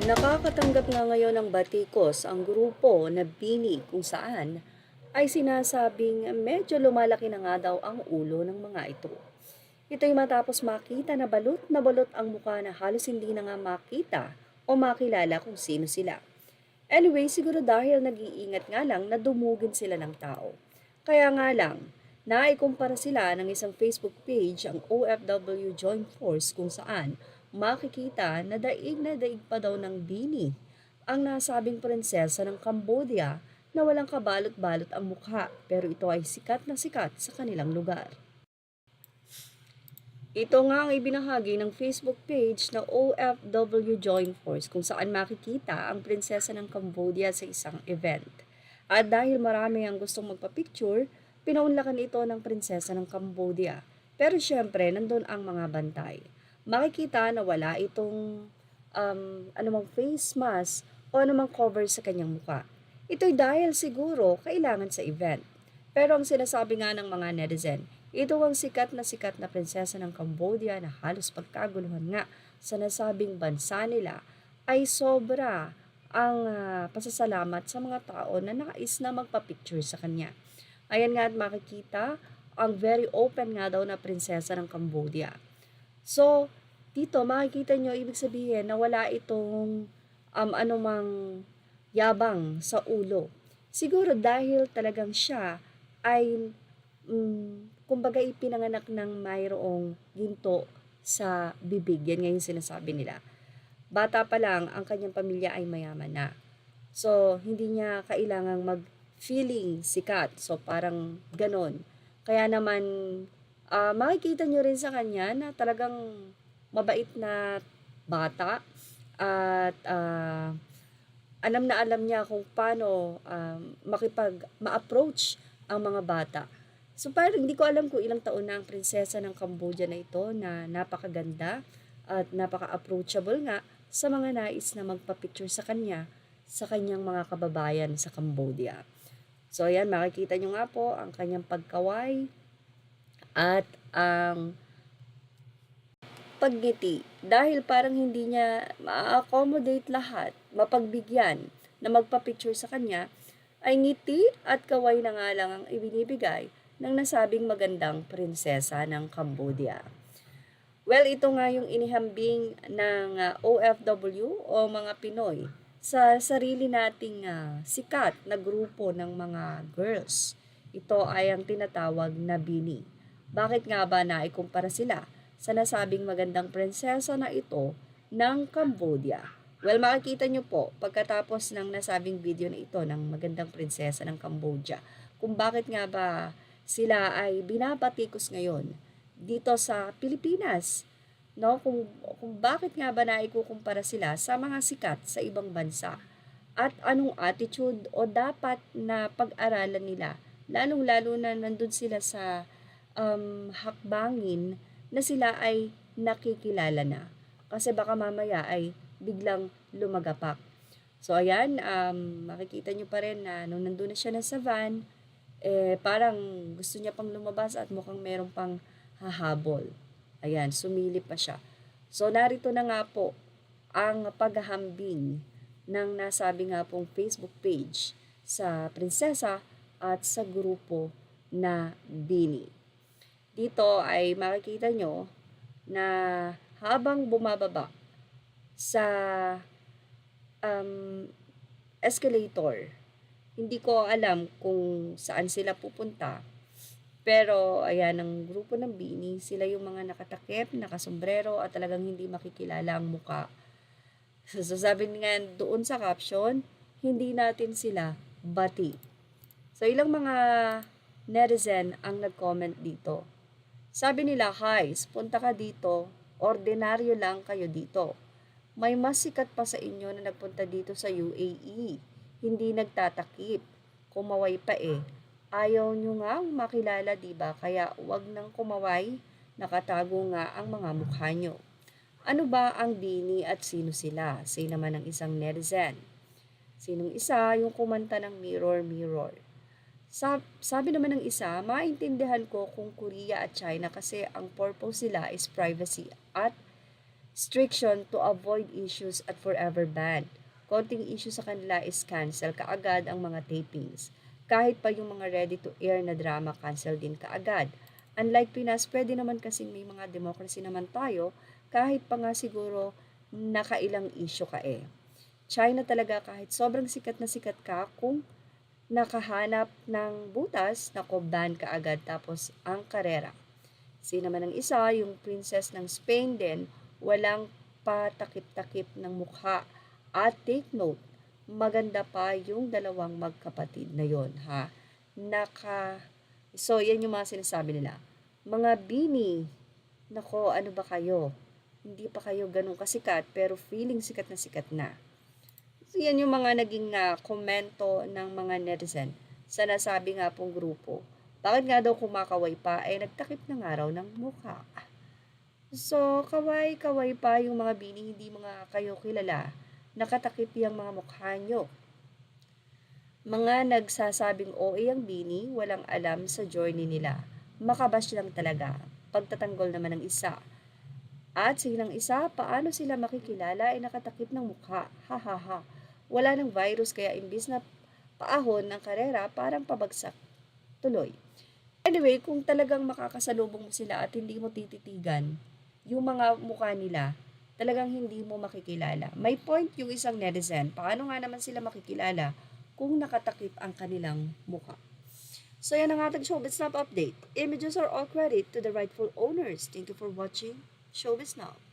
Nakakatanggap nga ngayon ng batikos ang grupo na BINI kung saan ay sinasabing medyo lumalaki na nga daw ang ulo ng mga ito. Ito'y matapos makita na balot ang mukha na halos hindi na nga makita o makilala kung sino sila. Anyway, siguro dahil nag-iingat nga lang na dumugin sila ng tao. Kaya nga lang, naikumpara sila ng isang Facebook page ang OFW Joint Force kung saan makikita na daig pa daw ng bini ang nasabing prinsesa ng Cambodia na walang kabalot-balot ang mukha pero ito ay sikat na sikat sa kanilang lugar. Ito nga ang ibinahagi ng Facebook page na OFW Joint Force kung saan makikita ang prinsesa ng Cambodia sa isang event. At dahil marami ang gustong magpa-picture, pinaunlakan ito ng prinsesa ng Cambodia. Pero syempre, nandun ang mga bantay. Makikita na wala itong anumang face mask o anumang cover sa kanyang mukha. Ito'y dahil siguro kailangan sa event. Pero ang sinasabi nga ng mga netizen, ito ang sikat na prinsesa ng Cambodia na halos pagkaguluhan nga sa nasabing bansa nila ay sobra ang pasasalamat sa mga tao na nais na magpa-picture sa kanya. Ayan nga at makikita ang very open nga daw na prinsesa ng Cambodia. So, dito makikita nyo ibig sabihin na wala itong anumang yabang sa ulo. Siguro dahil talagang siya ay kumbaga ipinanganak ng mayroong ginto sa bibig. Yan nga yung sinasabi nila. Bata pa lang, ang kanyang pamilya ay mayaman na. So, hindi niya kailangang mag-feeling sikat. So, parang ganon. Kaya naman, makikita nyo rin sa kanya na talagang mabait na bata at alam niya kung paano ma-approach ang mga bata. So parang hindi ko alam kung ilang taon na ang prinsesa ng Cambodia na ito na napakaganda at napaka-approachable nga sa mga nais na magpa-picture sa kanya sa kanyang mga kababayan sa Cambodia. So ayan, makikita nyo nga po ang kanyang pagkaway at ang pagngiti. Dahil parang hindi niya ma-accommodate lahat, mapagbigyan na magpa-picture sa kanya, ay ngiti at kaway na nga lang ang ibinibigay ng nasabing magandang prinsesa ng Cambodia. Well, ito nga yung inihambing ng OFW o mga Pinoy sa sarili nating sikat na grupo ng mga girls. Ito ay ang tinatawag na BINI. Bakit nga ba naikumpara sila sa nasabing magandang prinsesa na ito ng Cambodia? Well, makikita nyo po pagkatapos ng nasabing video na ito ng magandang prinsesa ng Cambodia kung bakit nga ba sila ay binabatikos ngayon dito sa Pilipinas. No? Kung bakit nga ba naikukumpara sila sa mga sikat sa ibang bansa at anong attitude o dapat na pag-aralan nila lalong-lalo na nandun sila sa hakbangin na sila ay nakikilala na. Kasi baka mamaya ay biglang lumagapak. So ayan, makikita nyo pa rin na nung nandun na siya sa van, parang gusto niya pang lumabas at mukhang meron pang hahabol. Ayan, sumilip pa siya. So narito na nga po ang paghahambing ng nasabi nga pong Facebook page sa prinsesa at sa grupo na BINI. Dito ay makikita nyo na habang bumababa sa escalator, hindi ko alam kung saan sila pupunta. Pero ayan, ang grupo ng BINI, sila yung mga nakatakip, nakasombrero at talagang hindi makikilala ang muka. So sabi nga doon sa caption, hindi natin sila bati. So ilang mga netizen ang nag-comment dito. Sabi nila, "Hi, punta ka dito, ordinaryo lang kayo dito. May mas sikat pa sa inyo na nagpunta dito sa UAE. Hindi nagtatakip. Kumaway pa eh. Ayaw nyo nga makilala, diba? Kaya wag nang kumaway, nakatago nga ang mga mukha nyo." Ano ba ang BINI at sino sila? Say naman ng isang netizen. Sinong isa yung kumanta ng Mirror Mirror? Sabi naman ng isa, maintindihan ko kung Korea at China kasi ang purpose nila is privacy at restriction to avoid issues at forever ban. Konting issue sa kanila is cancel kaagad ang mga tapings. Kahit pa yung mga ready to air na drama, cancel din kaagad. Unlike Pinas, pwede naman kasing may mga democracy naman tayo, kahit pa nga siguro nakailang issue ka eh. China talaga kahit sobrang sikat ka, kung nakahanap ng butas, ban ka agad tapos ang karera. Si naman ang isa, yung princess ng Spain din, walang patakip-takip ng mukha. At take note, maganda pa yung dalawang magkapatid na yon ha. So, yan yung mga sinasabi nila. Mga bini, nako, ano ba kayo? Hindi pa kayo ganun kasikat, pero feeling sikat na. So, yan yung mga naging komento ng mga netizen sa nasabi nga pong grupo. Bakit nga daw kumakaway pa, nagtakip na nga raw ng mukha. So, kaway-kaway pa yung mga bini, hindi mga kayo kilala. Nakatakip yung mga mukha nyo. Mga nagsasabing OA ang bini, walang alam sa journey nila. Makabash lang talaga. Pagtatanggol naman ng isa. At silang isa, paano sila makikilala ay nakatakip ng mukha? Ha ha ha. Wala ng virus kaya imbis na paahon ng karera, parang pabagsak. Tuloy. Anyway, kung talagang makakasalubong mo sila at hindi mo tititigan yung mga mukha nila, talagang hindi mo makikilala. May point yung isang netizen. Paano nga naman sila makikilala kung nakatakip ang kanilang mukha? So yan ang ating Showbiz Snap update. Images are all credit to the rightful owners. Thank you for watching Showbiz Snap.